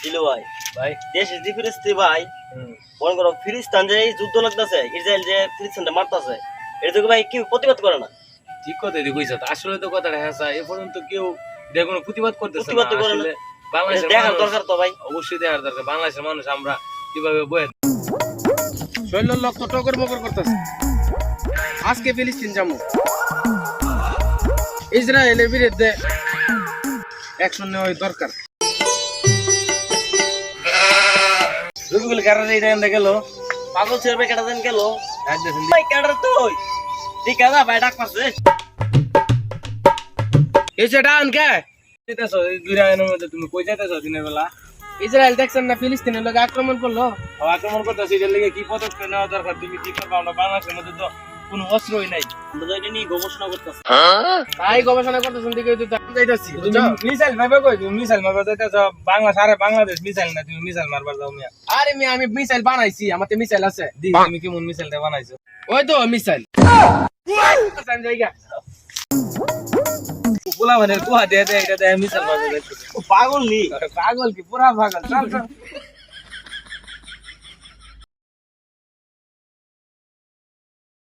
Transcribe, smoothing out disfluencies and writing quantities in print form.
দিলু ভাই ভাই দেশের যে ফিরিস্তি ভাই মনে করো ফিলিস্তিন যে এই যুদ্ধ লাগতেছে ইসরায়েল যে ফিলিস্তিনটা মারতেছে এটা থেকে ভাই কেউ প্রতিবাদ করে না। ঠিক কথা কইছ আসলে তো কথাটা হ্যাঁ এ পর্যন্ত কেউ এটা কোনো প্রতিবাদ করতেছে না প্রতিবাদ তো করে না। আসলে বাংলাদেশের দেখার মানুষ দরকার তো ভাই। অবশ্যই দেখার দরকার বাংলাদেশের মানুষ আমরা কিভাবে বয়ে শৈল লোক তো টকর মকর করতেছে আজকে ফিলিস্তিন যাবো ইসরায়েলের বিরুদ্ধে অ্যাকশন নেওয়া দরকার। রবিকুল কারণে এটা এনে গেল পাগল ছেড়ে ভাই কেটা দিন গেল একদম ভাই কেটার তো ঠিক আছে ভাই ডাক পারছে এসে ডান কে দিতেছো এই দুই রায়ের মধ্যে তুমি কই যাইতেছো দিনের বেলা ইসরায়েল দেখছেন না ফিলিস্তিনের লোক আক্রমণ করলো আক্রমণ করতেছি এটার লেগে কি পদক্ষেপ নেওয়া দরকার তুমি কি করবা আমরা বাংলাদেশের মধ্যে তো কোনো অস্ত্রই নাই আমরা তো এটা নিয়ে গবেষণা করতেছি। তাই গবেষণা করতেছেন দিকে যাইতেছি তুমি মিসাইল ভাবে কই তুমি মিসাইল মারবা যাইতেছো বাংলাদেশ মিসাইল না তুমি মিসাইল মারবার যাও মিয়া আরে আমি মিসাইল বানাইছি আমার তো মিসাইল আছে দি তুমি কেমন মিসাইলটা বানাইছো ওই তো মিসাইল জায়গা পোলা মানে কুয়া দিয়ে এটা মিসাইল মারবা যাইতেছো পাগল নি পাগল কি পুরা পাগল চল চল